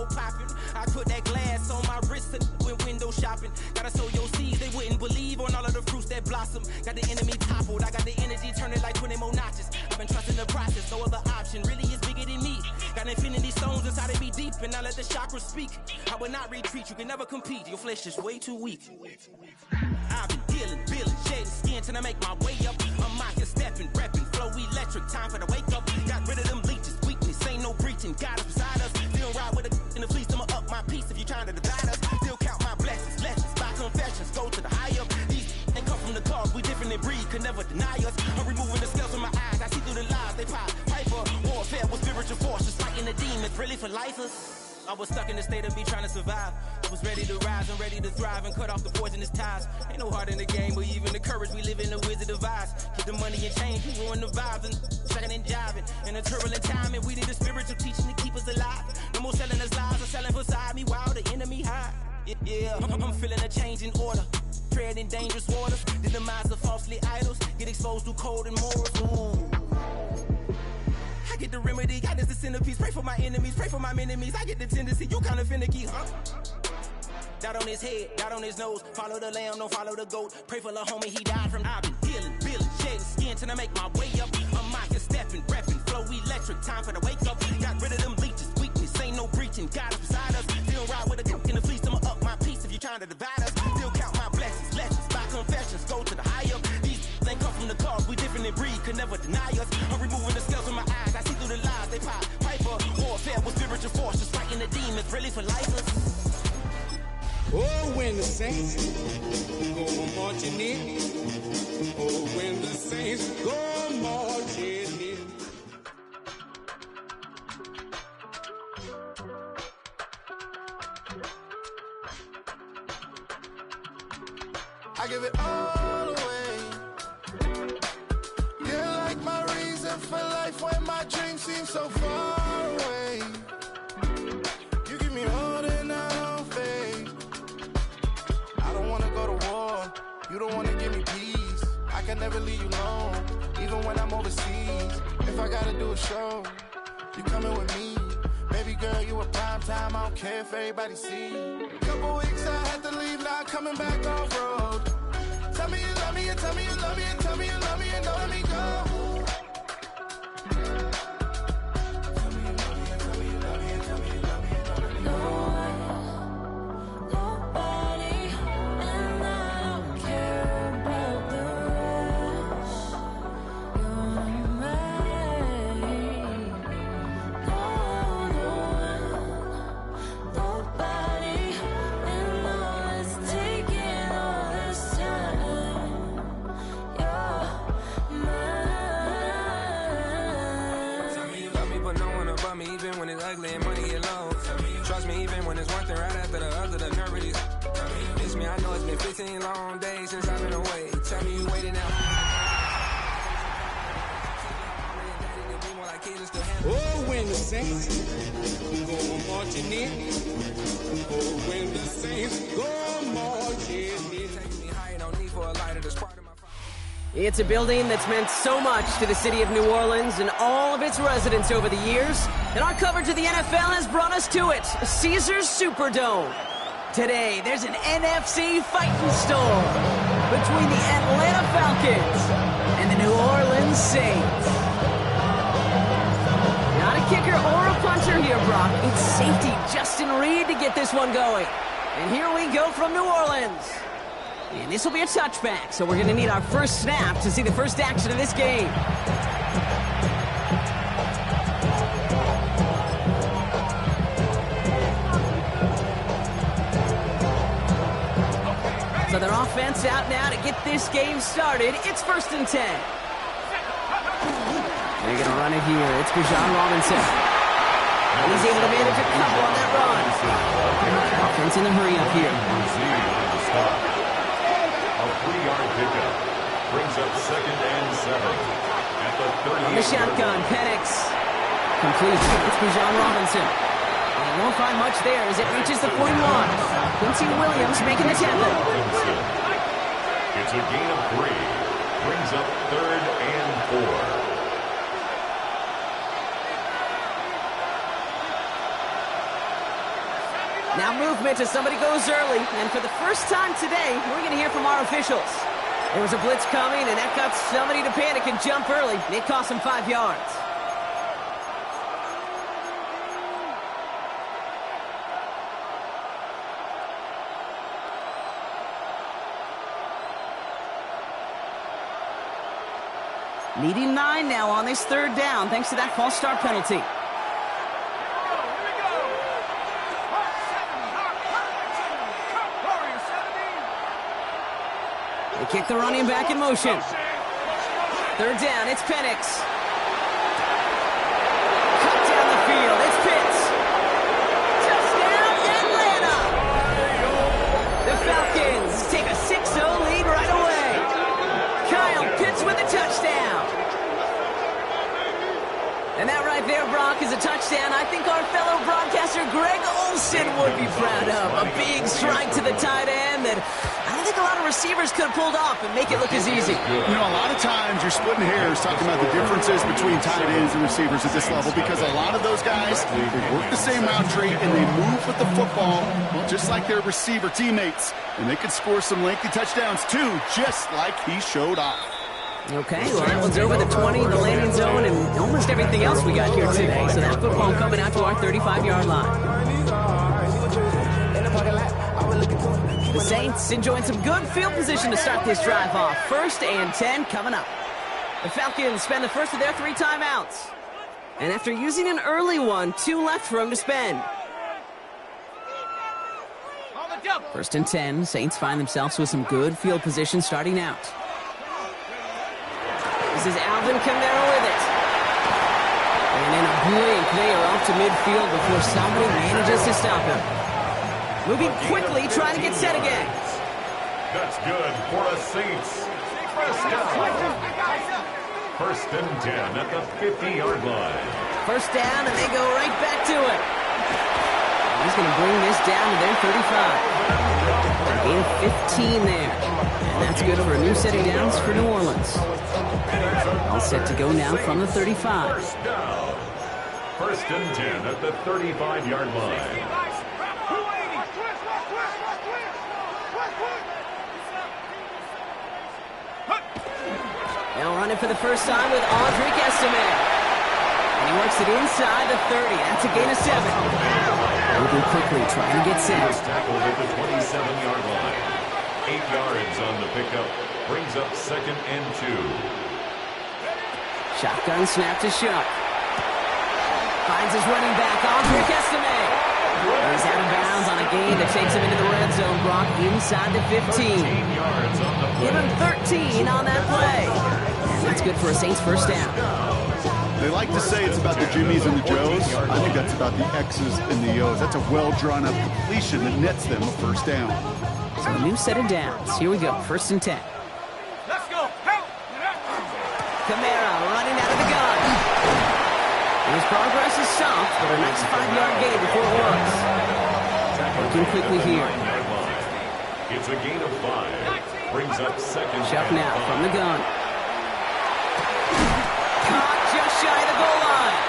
so poppin'. I put that glass on my wrist and went window shopping. Gotta sow your seeds, they wouldn't believe on all of the fruits that blossom. Got the enemy toppled, I got the energy turning like 20 more notches. I've been trusting the process, no other option really is bigger than me. Got infinity stones inside of me deep, and I let the chakras speak. I will not retreat, you can never compete, your flesh is way too weak. I've been dealing, shedding skin till I make my way up. I'm mocking, stepping, repping, flow electric, time for the wake up. Got rid of them leeches, weakness, ain't no breaching, God is beside us. Still ride with a in the fleece, I'ma up my piece if you trying to divide us. Still count my blessings, lessons, by confessions, go to the high up. These ain't come from the cause, we different in breed, could never deny us. I'm removing the scales from my eyes, I see through the lies, they pop. Hyper, warfare with spiritual force, just fighting the demons, really for lifers. I was stuck in the state of me trying to survive. I was ready to rise and ready to thrive and cut off the poisonous ties. Ain't no heart in the game, but even the courage we live in the wizard of Oz. Get the money and change, we ruin the vibes and second and jiving. In a turbulent time, and we need a spiritual teaching to keep us alive. No more selling us lies or selling beside me while the enemy hide. Yeah, I'm feeling a change in order. Treading dangerous waters, the demise of falsely idols. Get exposed through code and morals. Ooh. I get the remedy, God is the centerpiece. Pray for my enemies, pray for my enemies. I get the tendency, you kinda finicky, huh? Dot on his head, dot on his nose. Follow the lamb, don't follow the goat. Pray for the homie, he died from. I've been healing, shedding skin till I make my way up. I'm mocking, stepping, repping, flow electric, time for the wake up. Got rid of them leeches, weakness, ain't no breaching. God is beside us. Still ride with a cook in the fleece, I'ma up my piece if you trying to divide us. Still count my blessings, lessons, by confessions, go to the high up. These ain't come from the cause, we different in breed, could never deny us. I'm removing the scales from my eyes, I see through the lies, they pop. Piper, warfare with spiritual force, just fighting the demons, really for lifers. Oh, when the saints go marching in. Oh, when the saints go marching in. I give it all away. You're like my reason for life when my dreams seem so far away. You give me all that I don't face. I don't wanna go to war. You don't wanna give me peace. I can never leave you alone, even when I'm overseas. If I gotta do a show, you coming with me. Baby girl, you a prime time. I don't care if everybody see. Couple weeks I had to leave, now I'm coming back off road. Tell me you love me, and tell me you love me, and tell me you love me, and don't let me go. Tell me you love me, and tell me you love me, and tell me you love me, and don't let me go. Nobody, and I don't care about the rest. You're mine. Nobody, and all is taking all this time. You're mine. Tell me you love me, but no one above me, even when it's ugly and money get low. Trust me, even when it's one thing right after the other, the nerve is. Miss me, I know it's been 15 long days since I've been away. Tell me you waiting now. Oh, when the saints go marching in. Oh, when the saints go marching in. Taking me higher, no need for a lighter, that's part of my fire. It's a building that's meant so much to the city of New Orleans and all of its residents over the years, and our coverage of the NFL has brought us to it, Caesars Superdome. Today, there's an NFC fighting storm between the Atlanta Falcons and the New Orleans Saints. Not a kicker or a puncher here, Brock. It's safety Justin Reed to get this one going. And here we go from New Orleans. And this will be a touchback, so we're going to need our first snap to see the first action of this game. So their offense out now to get this game started. It's 1st and 10. They're going to run it here. It's Bijan Robinson. And he's able to manage a couple on that run. Offense in the hurry up here. A 3-yard pickup brings up 2nd and 7 at the 30. On the shotgun, Penix. Complete. It's Bijan Robinson. And he won't find much there as it reaches the 41. Quincy Williams making the tackle. It's a gain of 3. Brings up 3rd and 4. Now movement as somebody goes early. And for the first time today, we're going to hear from our officials. There was a blitz coming, and that got somebody to panic and jump early. It cost them 5 yards. Needing 9 now on this third down, thanks to that false start penalty. They kick the running back in motion. Third down, it's Penix. Cut down the field, it's Pitts. Touchdown, Atlanta! The Falcons take a 6-0 lead right away. Kyle Pitts with a touchdown. And that right there, Brock, is a touchdown I think our fellow broadcaster Greg Olsen would be proud of. A big strike to the tight end that I don't think a lot of receivers could have pulled off and make it look as easy. You know, a lot of times you're splitting hairs talking about the differences between tight ends and receivers at this level because a lot of those guys, they work the same route tree and they move with the football just like their receiver teammates. And they could score some lengthy touchdowns too, just like he showed off. Okay, well, that one's over the 20, the landing zone, and almost everything else we got here today. So that football coming out to our 35-yard line. The Saints enjoying some good field position to start this drive off. 1st and 10 coming up. The Falcons spend the first of their 3 timeouts. And after using an early one, 2 left for them to spend. 1st and 10, Saints find themselves with some good field position starting out. This is Alvin Kamara with it. And in a blink, they are off to midfield before somebody manages to stop him. Moving quickly, trying to get set again. That's good for a Saints. First down. 1st and 10 at the 50-yard line. First down, and they go right back to it. He's going to bring this down to their 35. Gain of 15 there. And that's good for a new set of downs for New Orleans. All set to go now from the 35. First down. 1st and 10 at the 35-yard line. Now running for the first time with Audric Estime. And he works it inside the 30. That's a gain of 7. Moving quickly, trying to get set. Tackled at the 27-yard line. 8 yards on the pickup. Brings up 2nd and 2. Shotgun snap to Shuck. Finds his running back, Audric Estime. He's out of bounds on a gain that takes him into the red zone. Brock inside the 15. Give him 13 on that play. And that's good for a Saints first down. They like to say it's about the Jimmies and the Joes. I think that's about the X's and the O's. That's a well-drawn-up completion that nets them a first down. So a new set of downs. Here we go, 1st and 10. Let's go. Help. Kamara running out of the gun. His progress is soft, but a nice 5-yard gain before it was. Working quickly here. It's a gain of 5. Brings up 2nd. Chuck now from the gun. Caught just shy of the goal line.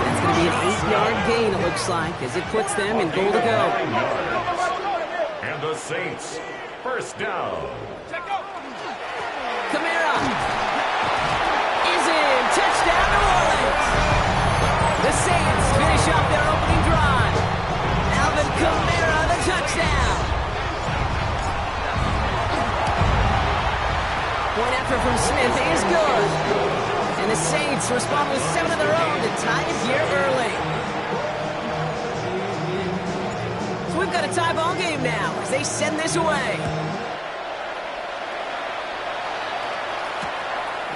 That's going to be an 8-yard gain, it looks like, as it puts them in goal to go. And the Saints, first down. Kamara is in. Touchdown, New Orleans. The Saints finish off their opening drive. Alvin Kamara, the touchdown. Point after from Smith is good. And the Saints respond with 7 of their own to tie it here early. So we've got a tie ball game now as they send this away.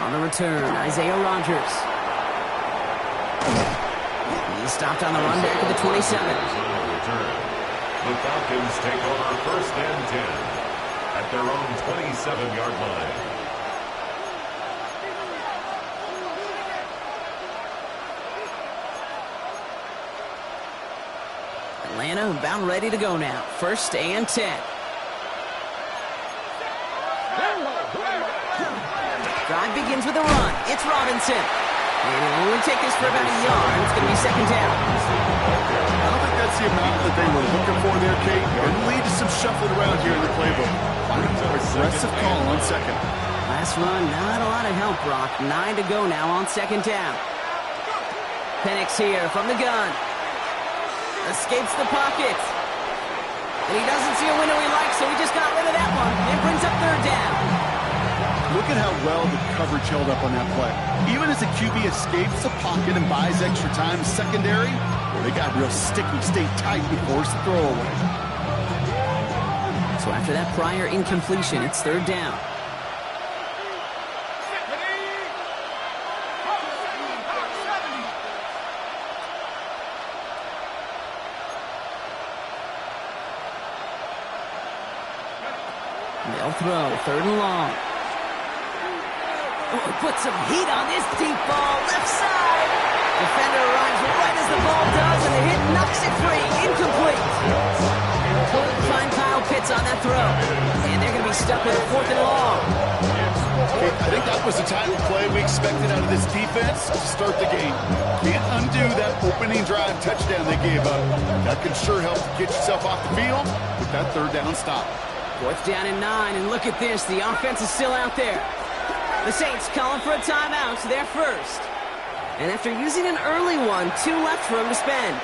On the return, Isaiah Rodgers. He's stopped on the run back at the 27. The Falcons take over 1st and 10 at their own 27-yard line. Atlanta about ready to go now. 1st and 10. Drive begins with a run. It's Robinson. And he'll only take this for about a yard. It's going to be second down. I don't think that's the amount that they were looking for there, Kate. It'll lead to some shuffling around here in the playbook. Aggressive call on second. Last run, not a lot of help, Brock. 9 to go now on second down. Penix here from the gun. Escapes the pocket. And he doesn't see a window he likes, so he just got rid of that one. And brings up third down. Look at how well the coverage held up on that play. Even as the QB escapes the pocket and buys extra time in secondary, they got real sticky, stay tight, and force the throw away. So after that prior incompletion, it's third down. They'll throw, third and long. Oh, put some heat on this deep ball, left side. Defender runs right as the ball does, and the hit knocks it free. Incomplete. Couldn't find Kyle Pitts on that throw. And they're going to be stuck with a fourth and long. I think that was the type of play we expected out of this defense to start the game. Can't undo that opening drive touchdown they gave up. That could sure help to get yourself off the field with that third down stop. Fourth down and 9, and look at this. The offense is still out there. The Saints calling for a timeout, so they're first. And after using an early one, 2 left for him to spend.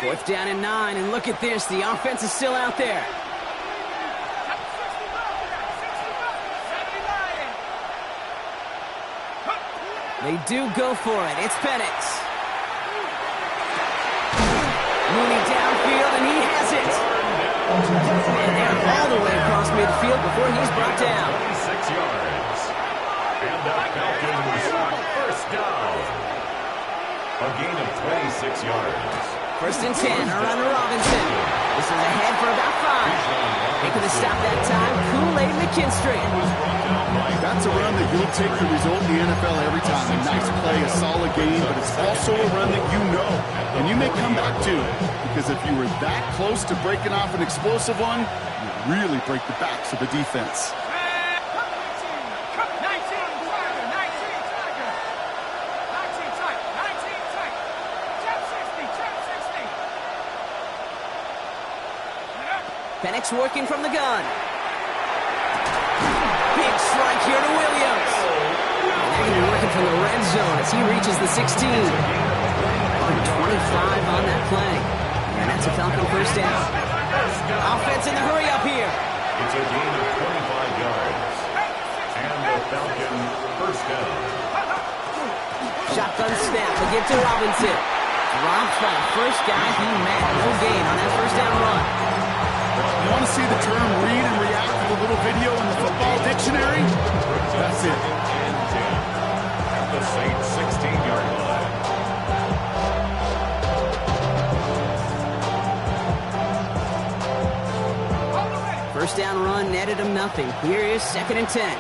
Fourth down and 9, and look at this. The offense is still out there. They do go for it. It's Penix. Mooney downfield, and he has it. And they're all the way across midfield before he's brought down. 26 yards. And the Falcons first down. A gain of 26 yards. First and 10, around to Robinson. This is ahead for about 5. Making the stop that time, Kool-Aid McKinstry. That's a run that you'll take the result in the NFL every time. A nice play, a solid game, but it's also a run that you know, and you may come back to. Because if you were that close to breaking off an explosive one, you really break the backs of the defense. Penix working from the gun. Big strike here to Williams. And they're going to be working from the red zone as he reaches the 16. 25 on that play. And that's a Falcon first down. Offense in the hurry up here. It's a gain of 25 yards. And the Falcon first down. Shotgun snap. They give to Robinson. Dropped by the first guy he met. No gain on that first down run. You want to see the term read and react to the little video in the football dictionary? That's it. At the Saints 16-yard line. First down run netted him nothing. Here is second and 10.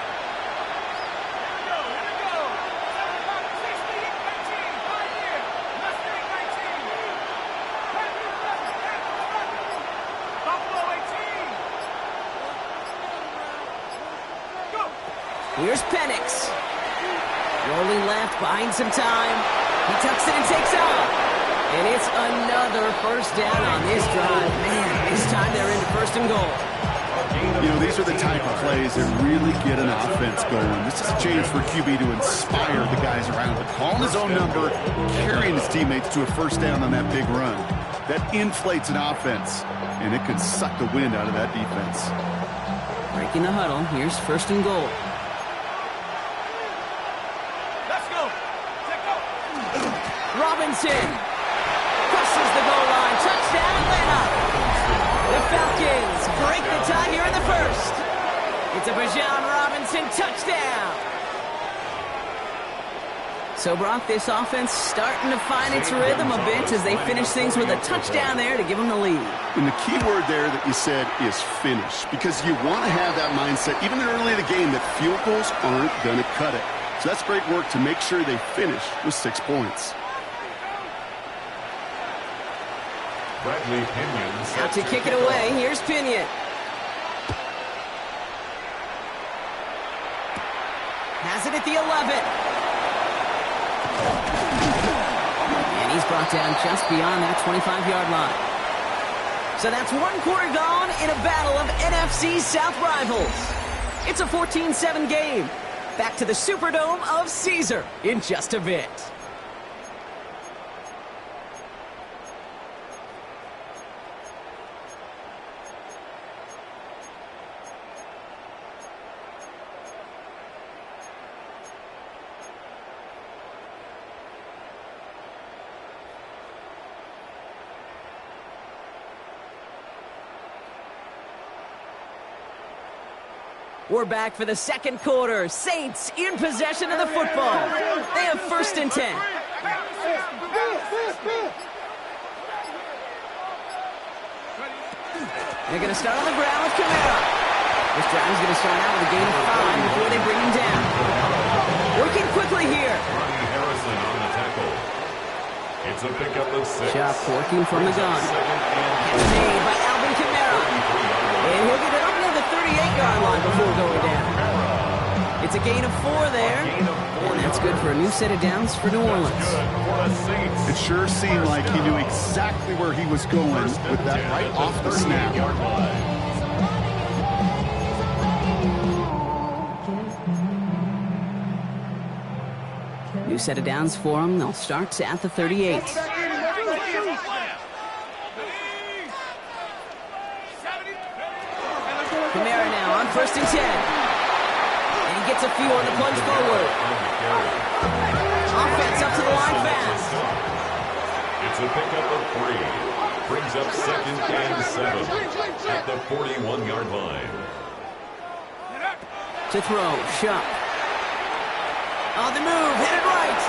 Here's Penix. Rolling left, buying some time. He tucks it and takes off. And it's another first down on this drive. Man, this time they're into first and goal. You know, these are the type of plays that really get an offense going. This is a chance for QB to inspire the guys around him. Calling his own number, carrying his teammates to a first down on that big run. That inflates an offense, and it can suck the wind out of that defense. Breaking the huddle. Here's first and goal. Robinson crosses the goal line. Touchdown, Atlanta. The Falcons break the tie here in the first. It's a Bijan Robinson touchdown. So, Brock, this offense starting to find its rhythm a bit as they finish things with a touchdown there to give them the lead. And the key word there that you said is finish, because you want to have that mindset, even early in the game, that field goals aren't going to cut it. So that's great work to make sure they finish with 6 points. Bradley Pinion set Out to kick it away. Here's Pinion. Has it at the 11. And he's brought down just beyond that 25-yard line. So that's one quarter gone in a battle of NFC South rivals. It's a 14-7 game. Back to the Superdome of Caesar in just a bit. We're back for the second quarter. Saints in possession of the football. They have 1st and 10. They're going to start on the ground with Kamara. This drive is going to start out with a gain of 5 before they bring him down. Working quickly here. Ronnie Harrison on the tackle. It's a pickup of 6. Chop working from the gun. Catch made by Alvin Kamara. And he'll get it up near the 38-yard line before going down. It's a gain of 4 there. And that's good for a new set of downs for New Orleans. It sure seemed like he knew exactly where he was going with that right off the snap. New set of downs for him. They'll start at the 38. Kamara now on 1st and 10. And he gets a few on the plunge forward. Offense up to the line fast. It's a pickup of 3. Brings up 2nd and 7 at the 41-yard line. To throw, Shuck. On the move, hit it right.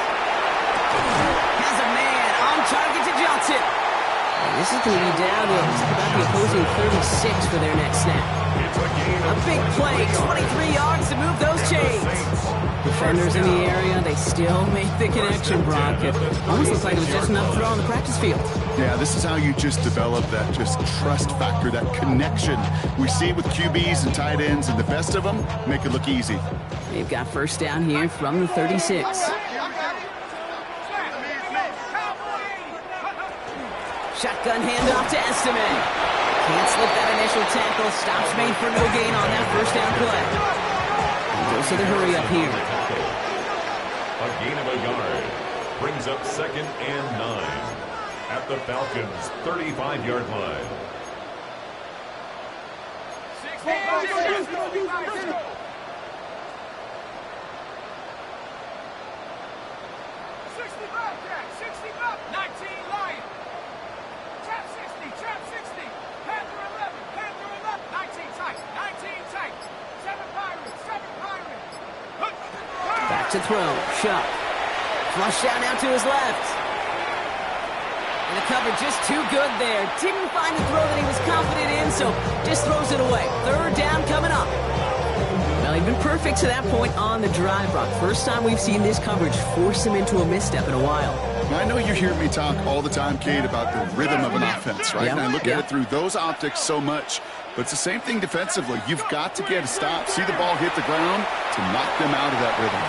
Has a man on target to Johnson. And this is going to be down to about the opposing 36 for their next snap. A big play, 23 yards to move those chains. Defenders in the area, they still make the connection, Brock. It almost looks like it was just enough throw on the practice field. Yeah, this is how you just develop that just trust factor, that connection. We see it with QBs and tight ends, and the best of them make it look easy. They've got 1st down here from the 36. Shotgun handoff to Estime. Can't slip that initial tackle. Stops made for no gain on that 1st down play. Goes to the hurry up here. A gain of a yard. Brings up 2nd and 9 at the Falcons' 35-yard line. Back to throw. Shuck. Flush down now to his left. And the cover just too good there. Didn't find the throw that he was confident in, so just throws it away. 3rd down coming up. Well, he'd been perfect to that point on the drive, Brock. First time we've seen this coverage force him into a misstep in a while. I know you hear me talk all the time, Kate, about the rhythm of an offense, right? And I look at it through those optics so much. But it's the same thing defensively. You've got to get a stop, see the ball hit the ground to knock them out of that rhythm.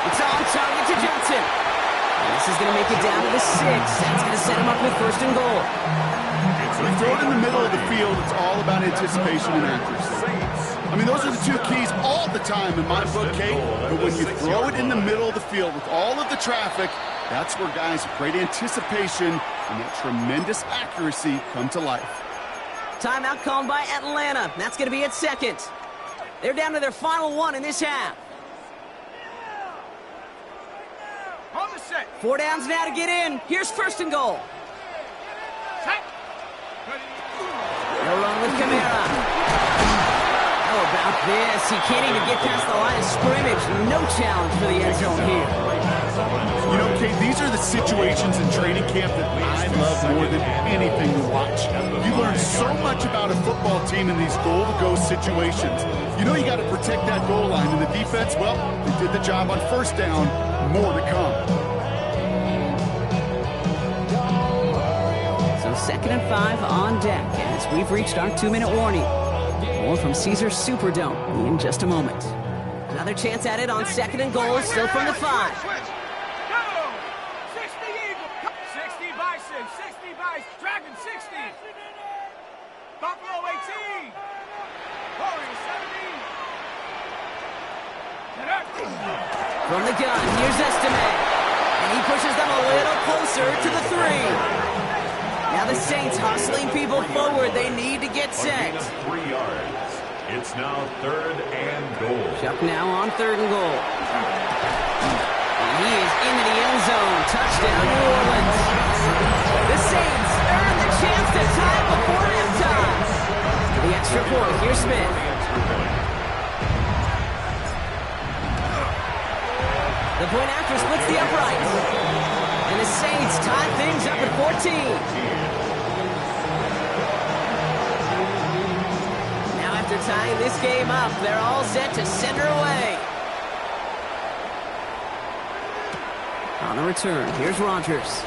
It's on target to Johnson. And this is going to make it down to the 6. That's going to set him up with 1st and goal. When you throw it in the middle of the field, it's all about anticipation and accuracy. I mean, those are the 2 keys all the time in my book, Kate. But when you throw it in the middle of the field with all of the traffic, that's where guys with great anticipation and that tremendous accuracy come to life. Timeout called by Atlanta. That's going to be at 2nd. They're down to their final 1 in this half. 4 downs now to get in. Here's 1st and goal. They'll run with Kamara. How about this? He can't even get past the line of scrimmage. No challenge for the end zone here. You know, Kate, these are the situations in training camp that I love more than anything to watch. You learn so much about a football team in these goal-to-go situations. You know you got to protect that goal line, and the defense, well, they did the job on 1st down. More to come. 25 on deck as we've reached our 2-minute warning. More from Caesars Superdome in just a moment. Another chance at it on 2nd and goal, still from the 5. 60 Eagle, 60 Bison, 60 Bison, Dragon 60, Buffalo 18, Warrior 17. From the gun, here's Estime. And he pushes them a little closer to the 3. Now the Saints hustling people forward. They need to get A gain set. of 3 yards. It's now 3rd and goal. Chuck now on 3rd and goal. And he is into the end zone. Touchdown, New Orleans. The Saints earn the chance to tie before halftime. For the extra point, here's Smith. The point after splits the uprights. And the Saints tie things up at 14. Now after tying this game up, they're all set to send her away. On the return, here's Rodgers.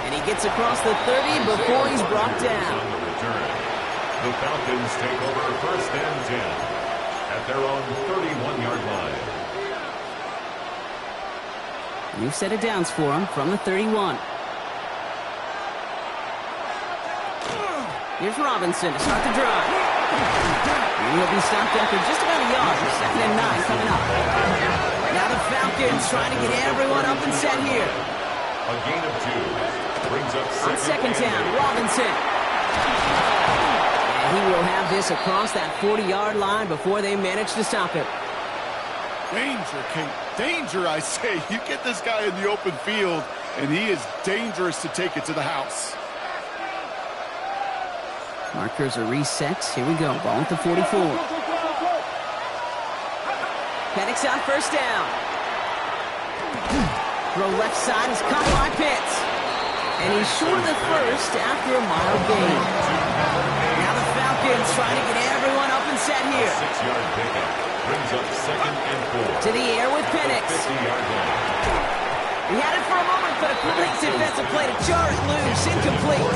And he gets across the 30 before he's brought down. On the return, the Falcons take over 1st and 10 at their own 31-yard line. New set of downs for him from the 31. Here's Robinson to start the drive. And he'll be stopped after just about a yard. 2nd and 9 coming up. Now the Falcons trying to get everyone up and set here. A gain of 2 brings up On 2nd down, Robinson. And he will have this across that 40-yard line before they manage to stop it. Danger, Kate. Danger, I say. You get this guy in the open field, and he is dangerous to take it to the house. Markers are reset. Here we go. Ball at the 44. Penix on 1st down. Throw left side is caught by Pitts. And he's short of the 1st after a mild gain. Now the Falcons trying to get everyone up and set here. 6-yard pickup brings up 2nd and 4. To the air with Penix. 50-yard line. He had it for a moment, but a complete defensive play to jar it loose. Incomplete.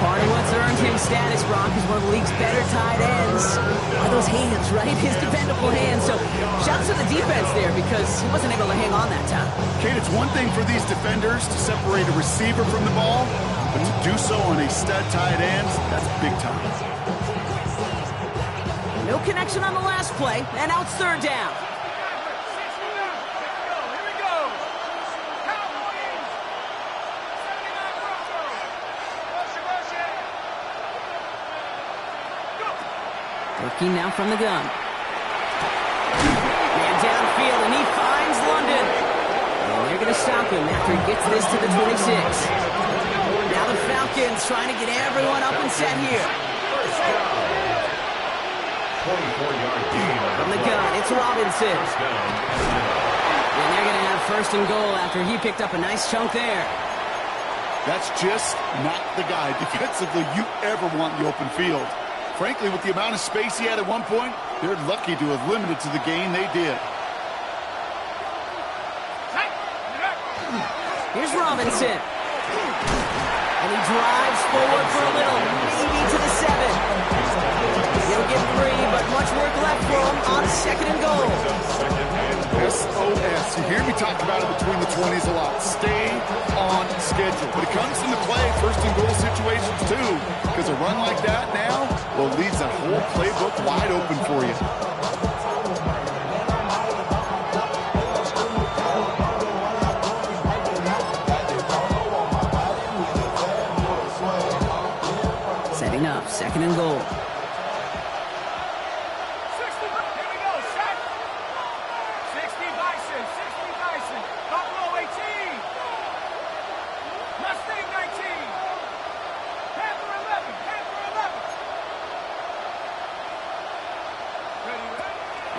Part of what's earned him status, Brock, is one of the league's better tight ends. Are those hands, right? His dependable hands. So shouts to the defense there because he wasn't able to hang on that time. Kate, it's one thing for these defenders to separate a receiver from the ball, but to do so on a stud tight end, that's big time. No connection on the last play, and now it's 3rd down. Working now from the gun. Man downfield, and he finds London. And they're going to stop him after he gets this to the 26. Now the Falcons trying to get everyone up and set here. 24-yard gain. From the gun, it's Robinson. And they're going to have 1st and goal after he picked up a nice chunk there. That's just not the guy defensively you ever want in the open field. Frankly, with the amount of space he had at one point, they're lucky to have limited to the gain they did. Here's Robinson. And he drives forward for a little, maybe to the 7. He'll get 3, but much work left for him on 2nd and goal. SOS. You hear me talk about it between the 20s a lot. Stay on schedule. But it comes into play 1st and goal situations too, because a run like that now, well, leaves that whole playbook wide open for you. Setting up, 2nd and goal.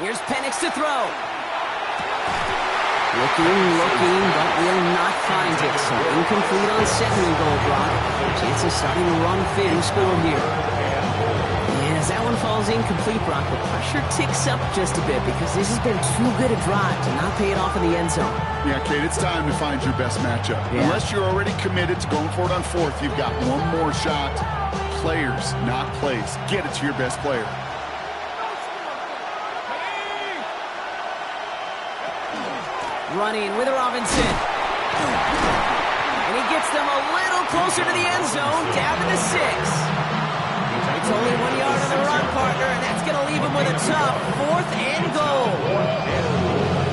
Here's Penix to throw. Looking, but will not find it. So incomplete on 2nd and goal, Brock. Chance of starting to run Finn score here. Yeah, As that one falls incomplete, Brock, the pressure ticks up just a bit because this has been too good a drive to not pay it off in the end zone. Yeah, Kate, it's time to find your best matchup. Yeah. Unless you're already committed to going for it on fourth, you've got one more shot. Players, not plays. Get it to your best player. Running with Robinson. And he gets them a little closer to the end zone, down to the 6. It's only 1 yard on the run, partner, and that's going to leave him with a tough 4th and goal.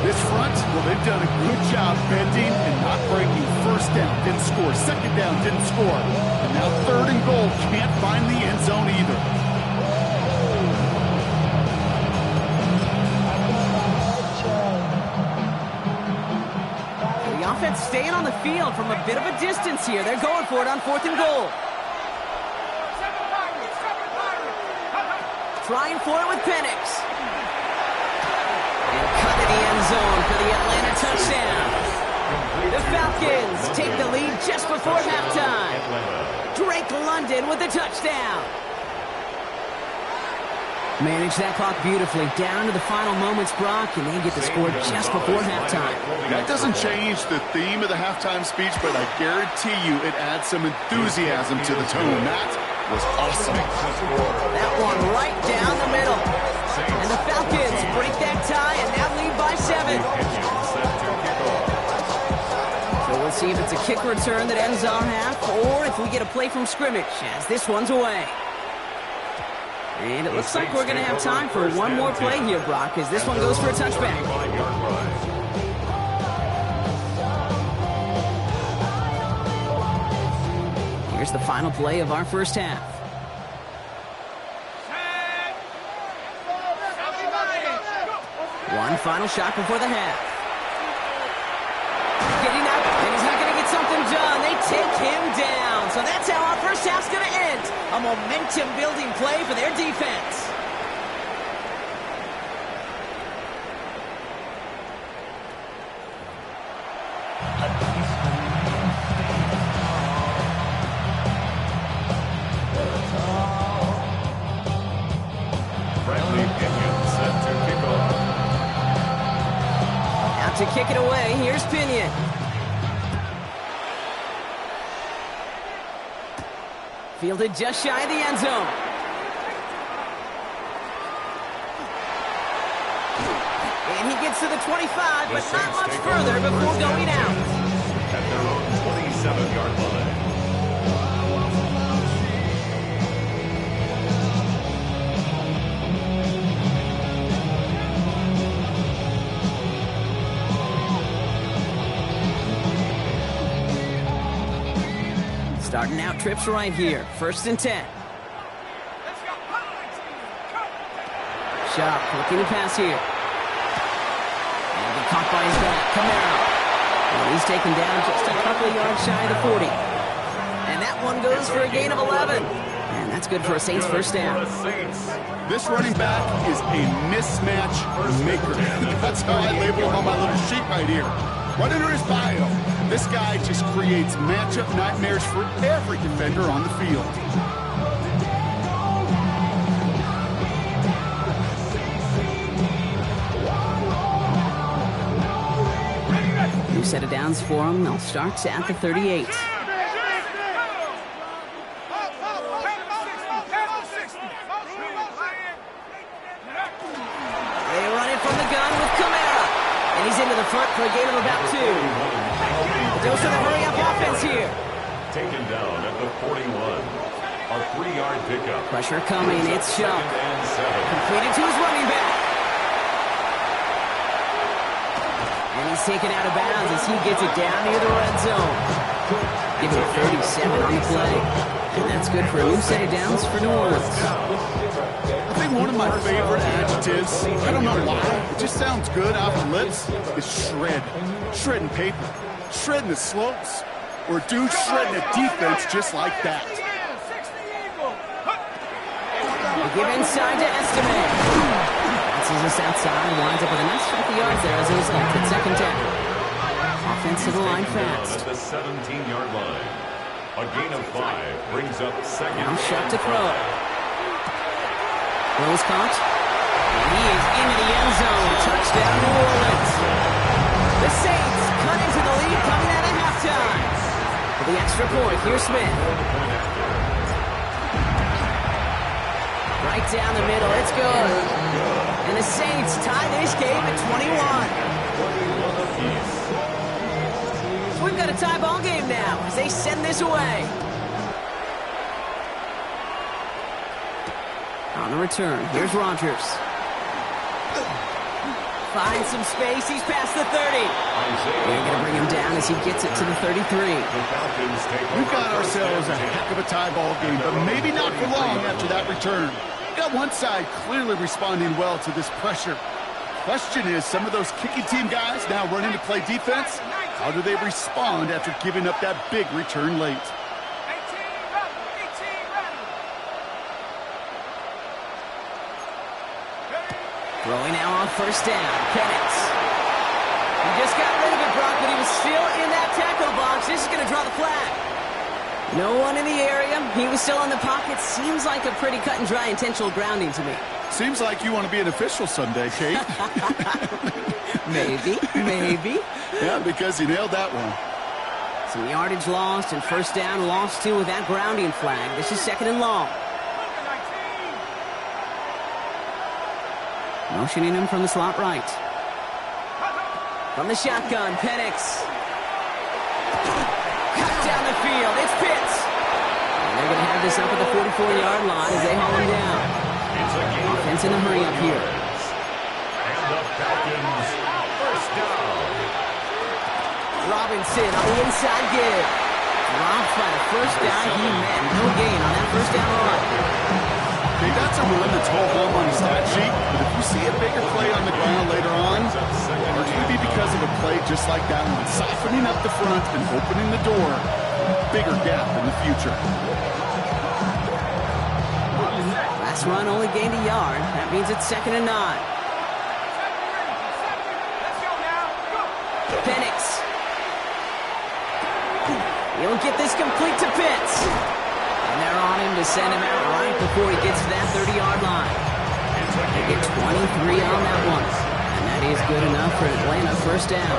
This front, well, they've done a good job bending and not breaking. First down, didn't score. Second down, didn't score. And now 3rd and goal, can't find the end zone either. The offense staying on the field from a bit of a distance here. They're going for it on 4th and goal. Trying for it with Penix. And cut to the end zone for the Atlanta touchdown. The Falcons take the lead just before halftime. Drake London with the touchdown. Manage that clock beautifully. Down to the final moments, Brock, and they get the score just before halftime. That doesn't change the theme of the halftime speech, but I guarantee you it adds some enthusiasm to the tone. That was awesome. That one right down the middle. And the Falcons break that tie and now lead by 7. So we'll see if it's a kick return that ends our half or if we get a play from scrimmage as this one's away. And it looks like we're going to have time for one more play here, Brock, as this one goes for a touchback. Here's the final play of our first half. One final shot before the half. Getting up, and he's not going to get something done. They take him down. So that's how our first half's going to end. A momentum-building play for their defense. To kick it away, here's Pinion. Fielded just shy of the end zone. And he gets to the 25, but not much further before going out. At their own 27-yard line. Starting out trips right here. 1st and 10. Sharp looking to pass here. And get caught by his back. Camaro. And he's taken down just a couple of yards shy of the 40. And that one goes for a gain of 11. And that's good for a Saints first down. This running back is a mismatch maker. That's how I label him on my little sheet right here. Right under his bio, this guy just creates matchup nightmares for every defender on the field. New set of downs for him. They'll start at the 38. They run it from the gun with Camara. And he's into the front for a gain of about 2. Goes to the hurry-up offense here. Taken down at the 41. A 3-yard pickup. Pressure coming. It's Sharp. Completed to his running back. And he's taken out of bounds as he gets it down near the red zone. Give it a 37 on the play. And that's good for a new set of downs for New Orleans. I think one of my favorite adjectives, I don't know why, it just sounds good off the lips, is shred. Shredding paper. Shredding the slopes. Or dude shredding a defense just like that. They give inside to Estimate. Bounces this outside, winds up with a nice 50 yards there as a result. It's 2nd down. Offense to the line fast. At the 17-yard line. A gain of 5 brings up 2nd. Now Sharp to throw. Throws caught. And he is into the end zone. Touchdown, New Orleans. The Saints cut into the lead coming out of halftime. For the extra point, here's Smith. Right down the middle, it's good. And the Saints tie this game at 21. So we've got a tie ball game now as they send this away. On the return, here's Rodgers. Finds some space, he's past the 30. They're going to bring him down as he gets it to the 33. We've got ourselves a heck of a tie ball game, but maybe not for long after that return. Got one side clearly responding well to this pressure. Question is, some of those kicking team guys now running to play defense, how do they respond after giving up that big return late? Throwing now on first down, Penix. He just got rid of it, Brock, but he was still in that tackle box. This is going to draw the flag. No one in the area. He was still in the pocket. Seems like a pretty cut and dry intentional grounding to me. Seems like you want to be an official someday, Kate. Maybe. Yeah, because you nailed that one. Some yardage lost and first down lost too with that grounding flag. This is second and long. Motioning him from the slot right. From the shotgun, Penix. Cut down the field. It's Pitts. And they're going to have this up at the 44-yard line as they haul him down. Offense in a hurry up here. And the Falcons, first down. Robinson on the inside give. Dropped by the first guy he met. No gain on that first down run. Okay, that's a run that's hold home on the stat sheet, but if you see a bigger play on the ground later on, largely be because of a play just like that one, softening up the front and opening the door, bigger gap in the future. Last run only gained a yard. That means it's second and 9. Penix. He'll get this complete to Pitts. And they're on him to send him out right before he gets to that 30-yard line. They get 23 on that one. And that is good enough for Atlanta first down.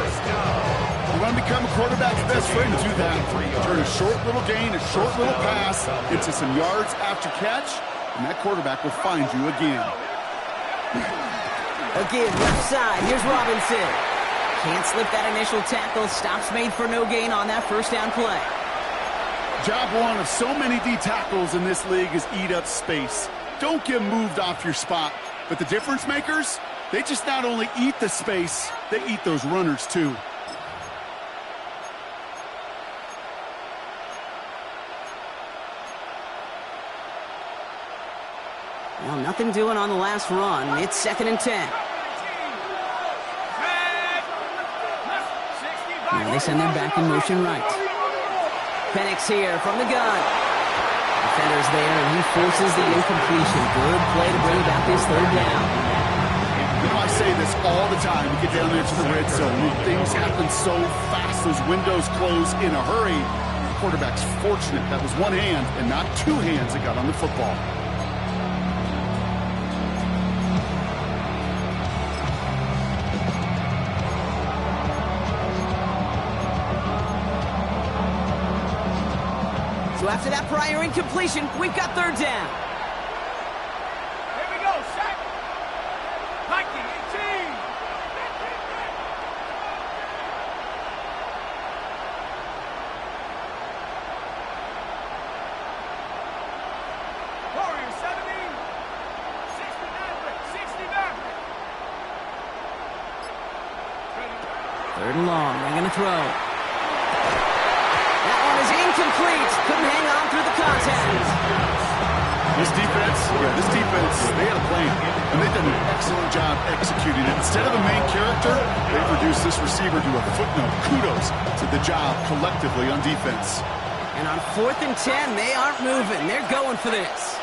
You want to become a quarterback's best friend, do that. Turn a short little gain, a short little pass into some yards after catch, and that quarterback will find you again. Again, left side. Here's Robinson. Can't slip that initial tackle. Stops made for no gain on that first down play. Job one of so many D tackles in this league is eat up space. Don't get moved off your spot. But the difference makers, they just not only eat the space, they eat those runners too. Well, nothing doing on the last run. It's second and 10. Now they send them back in motion right. Penix here from the gun. Defender's there, and he forces the incompletion. Good play to bring about this third down. You know, I say this all the time. We get down there to the red zone. Things happen so fast. Those windows close in a hurry. The quarterback's fortunate. That was one hand and not two hands that got on the football. So after that prior incompletion, we've got third down. Here we go, set. Mikey, 18. Warriors, 70. 69. Third and long. They're going to throw. That one is incomplete. Couldn't hang on through the contact. This defense, they had a plan, and they've done an excellent job executing it. Instead of a main character, they've reduced this receiver to a footnote. Kudos to the job collectively on defense. And on 4th and 10, they aren't moving. They're going for this.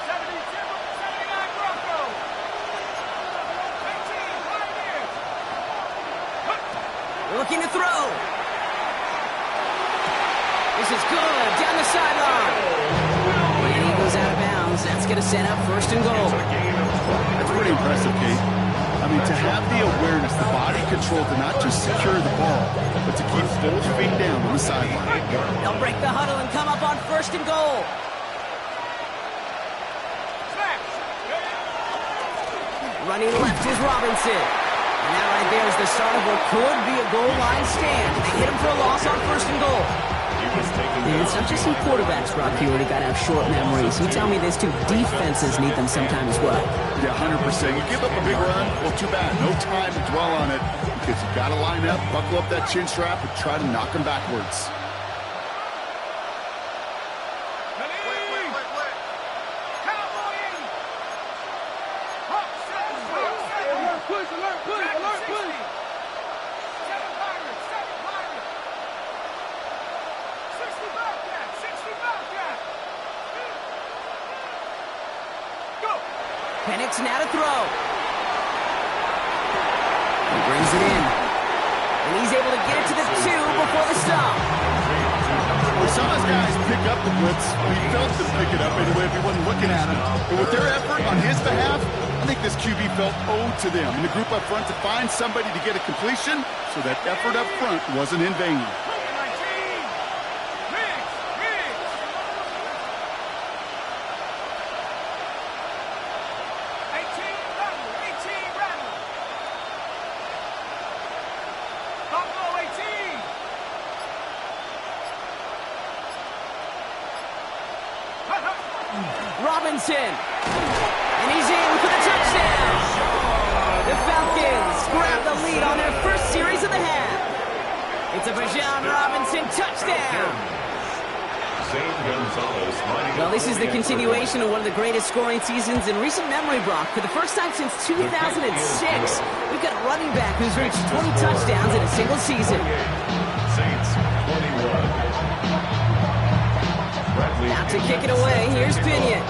72, 79 Broncos. 18, Pioneers. Looking to throw. This is good. Down the sideline. And he goes out of bounds as that's going to set up first and goal. That's pretty impressive, Kate. I mean, to have the awareness, the body control to not just secure the ball, but to keep both feet down on the sideline. They'll break the huddle and come up on first and goal. Running left is Robinson. And that right there is the start of what could be a goal line stand. They hit him for a loss on first and goal. And it's not just some quarterbacks, Rob, here, they got to have short memories. You tell me this too, defenses need them sometime as well. Yeah, 100%. You give up a big run, well, too bad. No time to dwell on it because you got to line up, buckle up that chin strap, and try to knock them backwards. Penix now to throw. He brings it in. And he's able to get it to the 2 before the stop. We saw those guys pick up the blitz. We felt them pick it up anyway if you wasn't looking at him. But with their effort on his behalf, I think this QB felt owed to them. And the group up front to find somebody to get a completion, so that effort up front wasn't in vain. Robinson. And he's in for the touchdown. The Falcons grab the lead on their first series of the half. It's a Bijan Robinson touchdown. Well, this is the continuation of one of the greatest scoring seasons in recent memory, Brock. For the first time since 2006, we've got a running back who's reached 20 touchdowns in a single season. Saints 21. Now to kick it away, here's Pinion.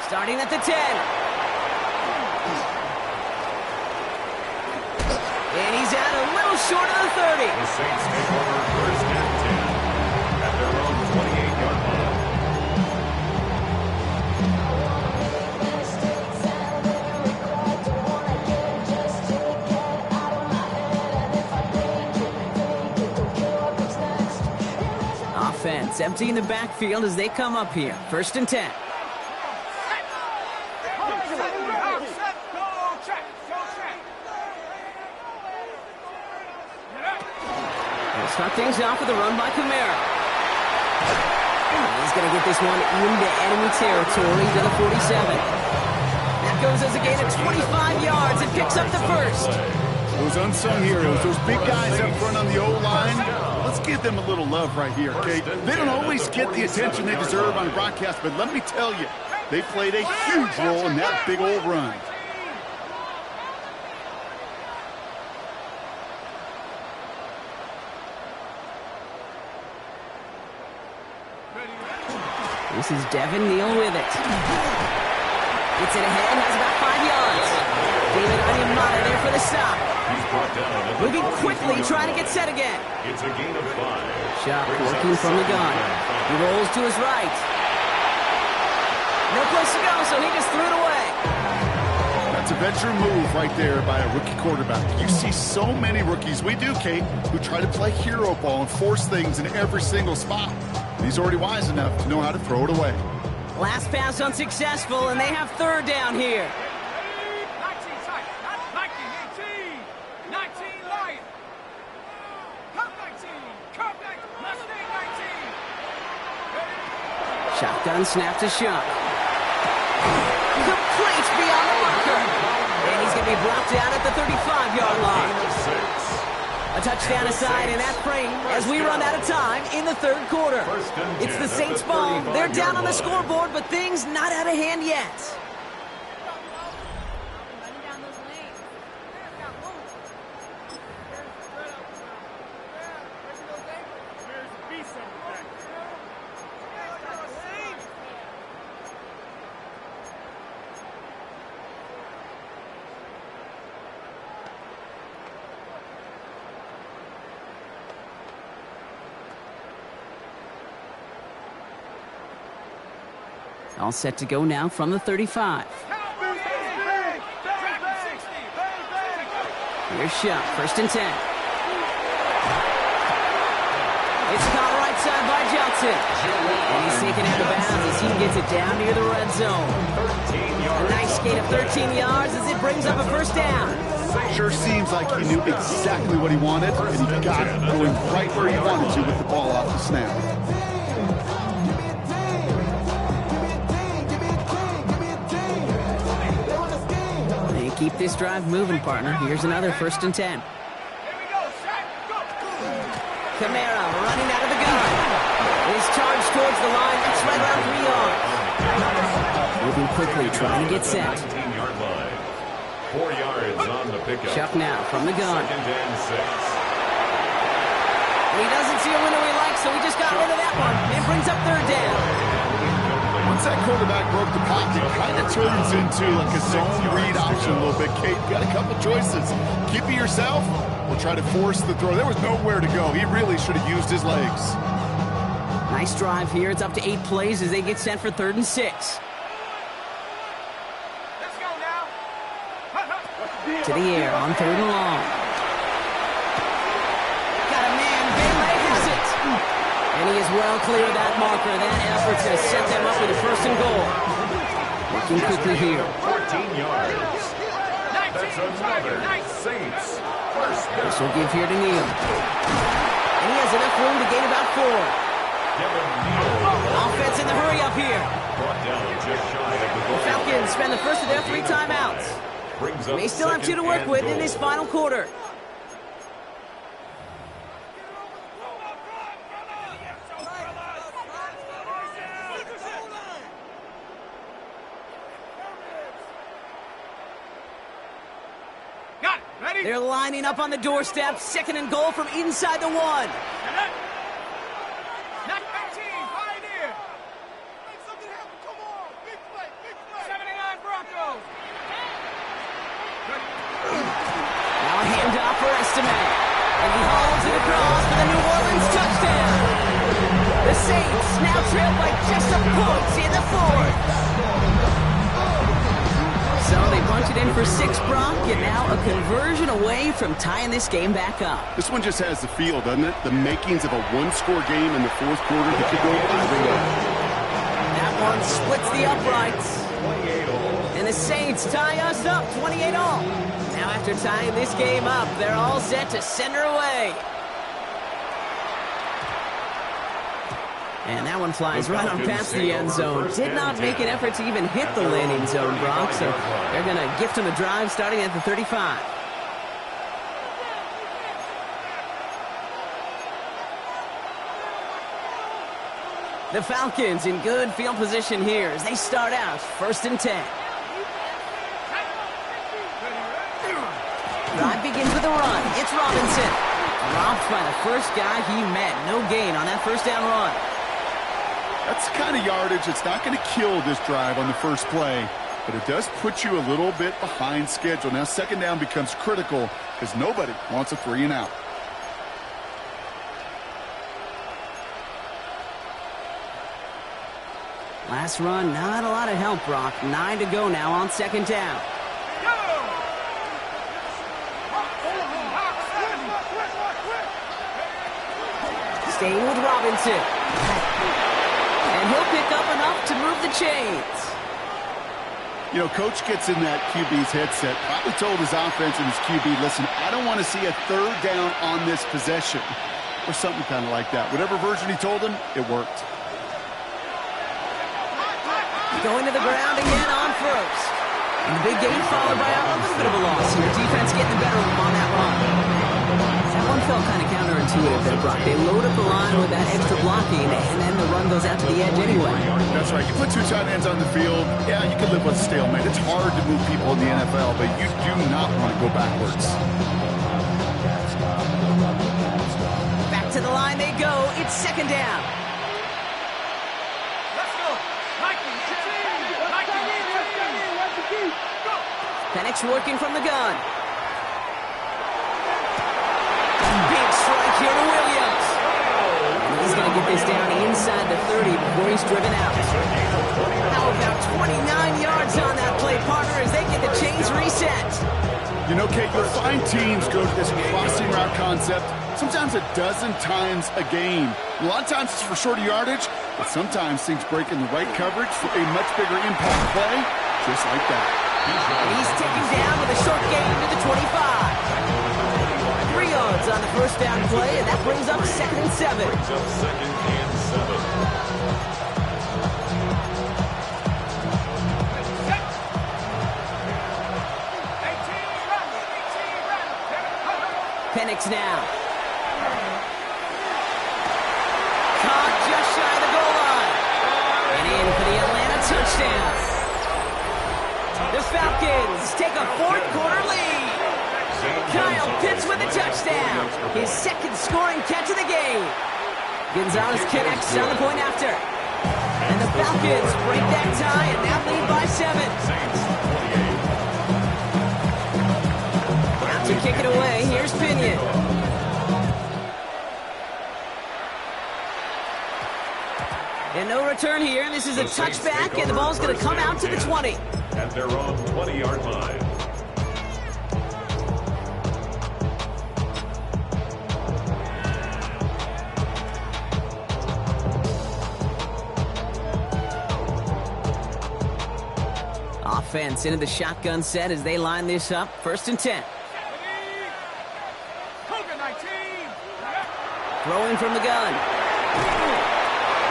Starting at the 10. And he's out a little short of the 30. The Saints take over first and 10 at their own 28-yard line. Offense emptying the backfield as they come up here. First and 10. Start things off with a run by Kamara. He's going to get this one into enemy territory to the 47. That goes as a gain of 25 yards and picks up the first. Those unsung heroes, those big guys up front on the O-line, let's give them a little love right here, okay? They don't always get the attention they deserve on broadcast, but let me tell you, they played a huge role in that big old run. This is Devin Neal with it. Gets it ahead, has about 5 yards. David Onyemata there for the stop. Moving quickly, trying to get set again. It's a gain of 5. Shot working from the gun. He rolls to his right. No place to go, so he just threw it away. That's a veteran move right there by a rookie quarterback. You see so many rookies, we do, Kate, who try to play hero ball and force things in every single spot. He's already wise enough to know how to throw it away. Last pass unsuccessful, and they have third down here. 19 tight. 19, 18. 19 Lion. Come 19. Come 19. Mustang 19. Shotgun snap to Shuck. Complete beyond the marker. And he's going to be brought down at the 35-yard line. A touchdown aside in that frame as we run out of time in the third quarter. It's the Saints ball. They're down on the scoreboard, but things not out of hand yet. All set to go now from the 35. Here's shot, 1st and 10. It's caught right side by Johnson. And he's taken out of bounds as he gets it down near the red zone. A nice gain of 13 yards as it brings up a 1st down. Sure seems like he knew exactly what he wanted, and he got it going right where he wanted to with the ball off the snap. They keep this drive moving, partner. Here's another 1st and 10. Kamara running out of the gun. He's charged towards the line. That's right around 3 yards. Moving quickly, trying to get set. 19-yard line. 4 yards on the pickup. Chuck now from the gun. 2nd and 6. He doesn't see a window he likes, so he just got rid of that one. It brings up 3rd down. Once that quarterback broke the pocket, it kind of turns into like a zone read option a little bit. Kate, got a couple choices. Keep it yourself or try to force the throw. There was nowhere to go. He really should have used his legs. Nice drive here. It's up to 8 plays as they get set for 3rd and 6. Let's go now. To the air on 3rd and long. Got a man. Bailey has it. And he is well clear of that marker. That effort's going to set them up with a 1st and goal. Working quickly here. 14 yards. That's another Saints 1st down. This will give here to Neal. And he has enough room to gain about 4. Offense in the hurry up here. Brought down just shy of the The goal. Falcons spend the first of their 3 timeouts. Brings up They still have 2 to 2nd work and with in goal. this final quarter. Got it. Ready? They're lining up on the doorstep. 2nd and goal from inside the 1. Not 15. Pioneer. Make something happen. Come on. Big play. Big play. 79 Broncos. Now a handoff for Estime. And he hauls it across for the New Orleans touchdown. The Saints now trail by just a point in the 4th. So they punch it in for 6, Brock, and now a conversion away from tying this game back up. This one just has the feel, doesn't it? The makings of a one-score game in the 4th quarter that could go either way. That one splits the uprights. And the Saints tie us up 28-all. Now after tying this game up, they're all set to send her away. And that one flies right on past the end zone. Did not make an effort to even hit the landing zone, Brock, so they're going to gift him a drive starting at the 35. The Falcons in good field position here as they start out 1st and 10. Drive begins with a run. It's Robinson. Dropped by the first guy he met. No gain on that 1st down run. That's the kind of yardage that's not going to kill this drive on the first play, but it does put you a little bit behind schedule. Now 2nd down becomes critical because nobody wants a 3 and out. Last run, not a lot of help, Brock. 9 to go now on 2nd down. Staying with Robinson. And he'll pick up enough to move the chains. You know, Coach gets in that QB's headset, probably told his offense and his QB, listen, I don't want to see a 3rd down on this possession. Or something kind of like that. Whatever version he told him, it worked. Going to the ground again on 1st. And the big gain followed by a little bit of a loss. And the defense getting the better of them on that run. That one felt kind of counterintuitive there, Brock. They load up the line with that extra blocking, and then the run goes out to the edge anyway. That's right. You put 2 tight ends on the field, yeah, you can live with a stalemate. It's hard to move people in the NFL, but you do not want to go backwards. Back to the line they go. It's 2nd down. Let's go. Penix working from the gun. Big strike here to Williams. And he's going to to get this down inside the 30 before he's driven out. How about 29 yards on that play, partner, as they get the chains reset? You know, Kate, you'll find teams go to this crossing route concept sometimes a dozen times a game. A lot of times it's for shorter yardage, but sometimes things break in the right coverage for a much bigger impact play, just like that. And he's taken down with a short gain to the 25. 3 yards on the first down play, and that brings up 2nd and 7. Brings up 2nd and 7. Penix now. Caught just shy of the goal line. And in for the Atlanta touchdown. The Falcons take a 4th quarter lead. Kyle Pitts with a touchdown. His 2nd scoring catch of the game. Gonzalez connects on the point after. And the Falcons break that tie and now lead by 7. To kick it away, here's Pinion. And no return here, and this is a touchback, and the ball's going to come out to the 20. At their own 20-yard line. Offense into the shotgun set as they line this up. 1st and 10. Throwing from the gun.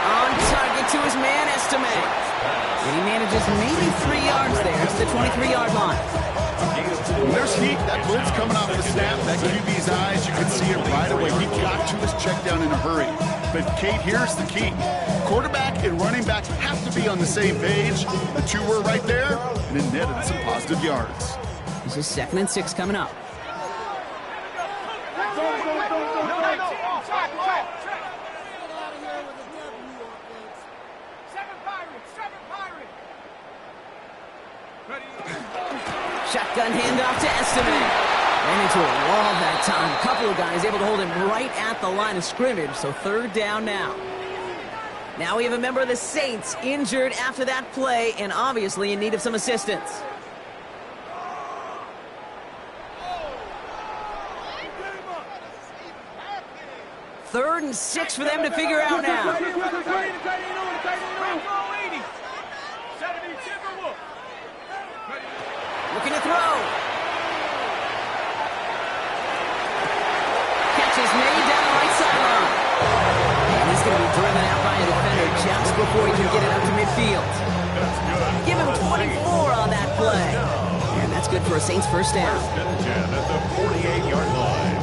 On target to his man, Estime. And he manages maybe 3 yards there to the 23-yard line. When there's heat, that blitz coming off the snap, that QB's eyes, you can see it right away. He got to his check down in a hurry. But, Kate, here's the key. Quarterback and running back have to be on the same page. The two were right there, and it netted some positive yards. This is 2nd and 6 coming up. Shotgun handoff to Estime. Ran into a wall that time. A couple of guys able to hold him right at the line of scrimmage, so 3rd down now. Now we have a member of the Saints injured after that play and obviously in need of some assistance. Third and 6 for them to figure out now. Looking to throw. Catch is made down the right sideline. And he's going to be driven out by a defender just before he can get it up to midfield. Give him 24 on that play. And that's good for a Saints 1st down. 1st and 10 at the 48-yard line.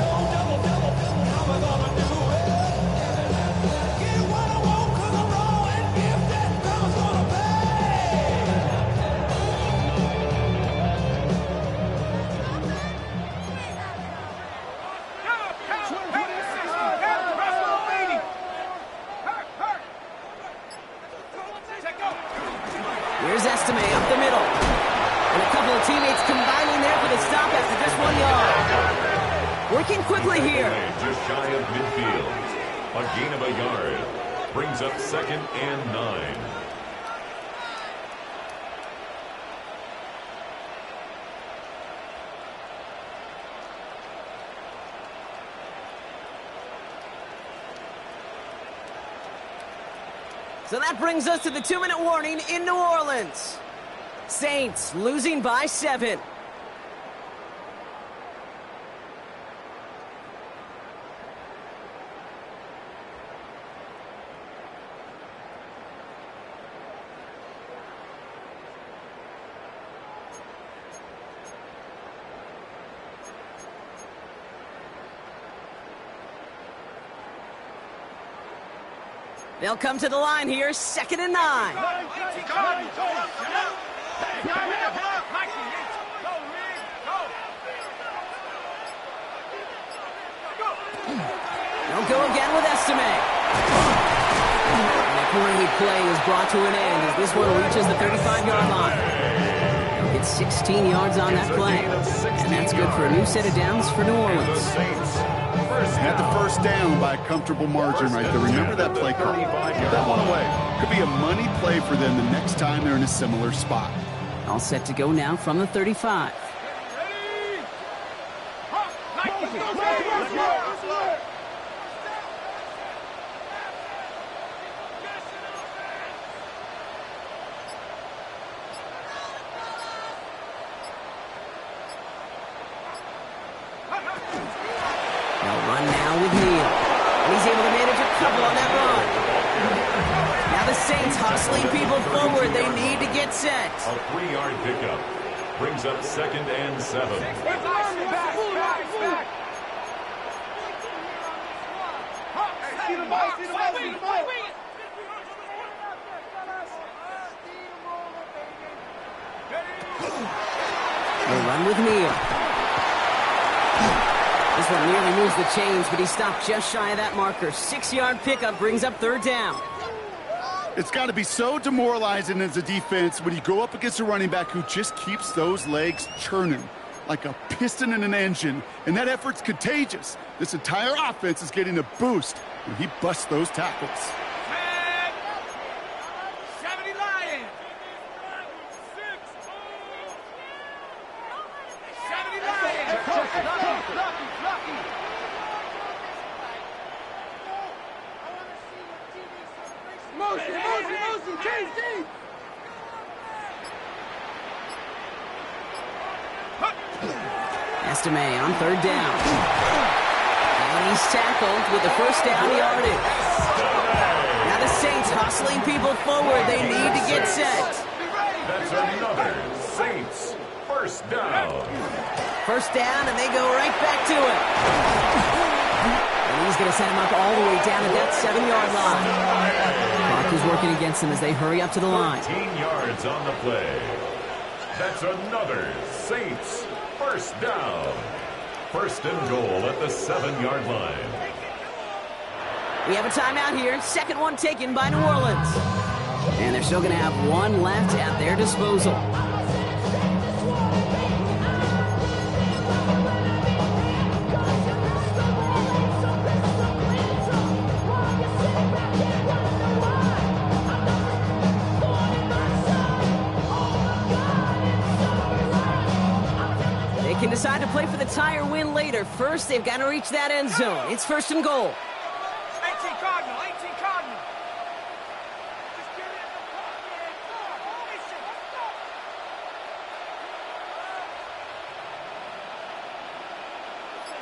Here's Estime up the middle. And a couple of teammates combining there for the stop after just 1 yard. Working quickly here. Just shy of midfield. A gain of a yard. Brings up 2nd and 9. So that brings us to the 2-minute warning in New Orleans. Saints losing by 7. They'll come to the line here, 2nd and 9. They'll go again with Estime. And the parade play is brought to an end as this one reaches the 35-yard line. They'll get 16 yards on that play. And that's good for a new set of downs for New Orleans. Had the first down by a comfortable margin right there. Remember that play call. Put that one away. Could be a money play for them the next time they're in a similar spot. All set to go now from the 35. They'll run now with Neal. And he's able to manage a couple on that run. Now the Saints hustling people forward. They need to get set. A 3-yard pickup brings up 2nd and 7. They'll run with Neal. This one nearly moves the chains, but he stopped just shy of that marker. 6-yard pickup brings up 3rd down. It's got to be so demoralizing as a defense when you go up against a running back who just keeps those legs churning like a piston in an engine, and that effort's contagious. This entire offense is getting a boost when he busts those tackles. 70 Lions. 70 Lions. Motion, change team. Estime on 3rd down. And he's tackled with the first down yardage. Now the Saints hustling people forward. They need to get set. That's another Saints first down. First down, and they go right back to it. And he's going to set him up all the way down at that 7-yard line. Clock is working against them as they hurry up to the line. 13 yards on the play. That's another Saints first down. 1st and goal at the 7-yard line. We have a timeout here. 2nd one taken by New Orleans. And they're still going to have one left at their disposal. Can decide to play for the tie or win later. First, they've got to reach that end zone. It's 1st and goal. 18 Cardinal, 18 Cardinal.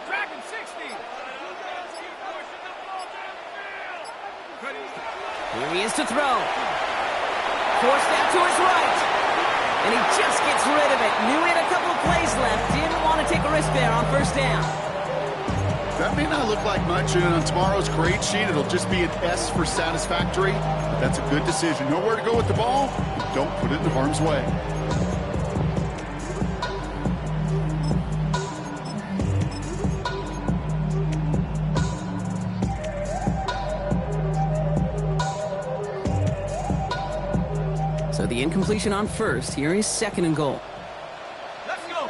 Dragon 60. Here he is to throw. Forced out to his right. And he just gets rid of it. Knew he had a couple of plays left. Didn't want to take a risk there on 1st down. That may not look like much, and on tomorrow's grade sheet, it'll just be an S for satisfactory. But that's a good decision. Know where to go with the ball, and don't put it in harm's way. So the incompletion on 1st. Here is 2nd and goal. Let's go.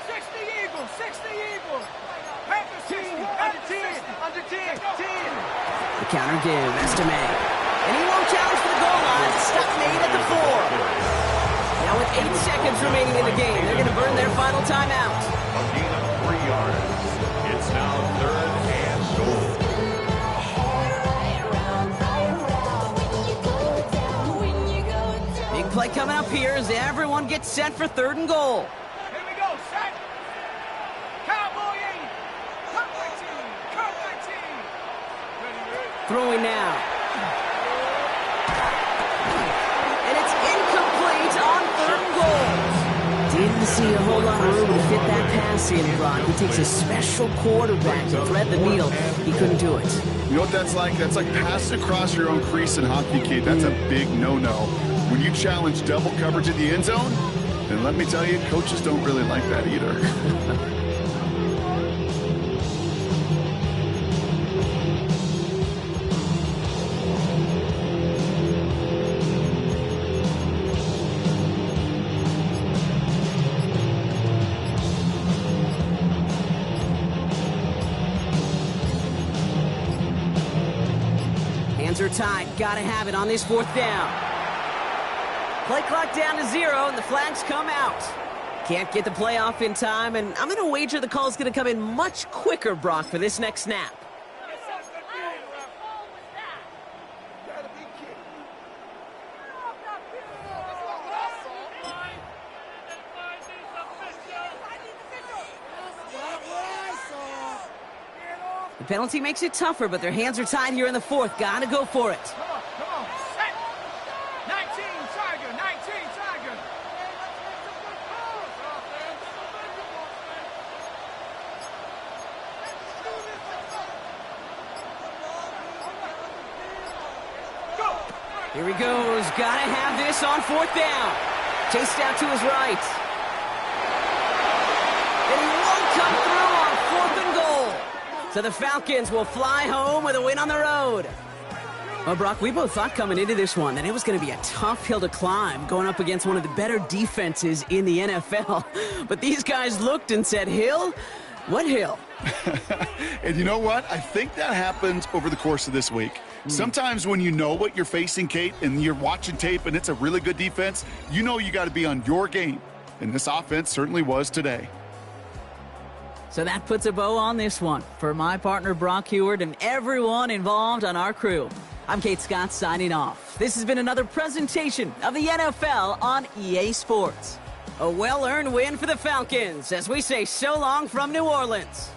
60 Eagles, 60 Eagles. Panthers 60, under 10, under 10, 10. The counter give, Estime. And he won't challenge for the goal line. Stop made at the 4. Now with 8 seconds remaining in the game, they're going to burn their final timeout. A gain of 3 yards. It's now 3rd and goal. Big play coming up here as everyone gets set for 3rd and goal. Here we go, set. Cowboy 80. Cut 19. Cut 19. Throwing now. And it's incomplete on 3rd and goal. Didn't see a whole lot of room to fit that pass in, Brock. He takes a special quarterback to thread the needle. He couldn't do it. You know what that's like? That's like passing across your own crease in hockey, kid. That's a big no-no. When you challenge double coverage in the end zone, then let me tell you, coaches don't really like that either. Hands are tied. Gotta have it on this 4th down. Play clock down to 0, and the flags come out. Can't get the play off in time, and I'm going to wager the call's going to come in much quicker, Brock, for this next snap. The penalty makes it tougher, but their hands are tied here in the 4th. Gotta go for it. Come on, set. 19, Tiger, 19, Tiger. Here he goes. Gotta have this on 4th down. Chased out to his right. And he won't come through on 4th and goal. So the Falcons will fly home with a win on the road. Well, Brock, we both thought coming into this one that it was going to be a tough hill to climb going up against one of the better defenses in the NFL. But these guys looked and said, Hill? What hill? And you know what? I think that happened over the course of this week. Sometimes when you know what you're facing, Kate, and you're watching tape and it's a really good defense, you know you got to be on your game. And this offense certainly was today. So that puts a bow on this one. For my partner, Brock Heward, and everyone involved on our crew, I'm Kate Scott signing off. This has been another presentation of the NFL on EA Sports. A well-earned win for the Falcons as we say so long from New Orleans.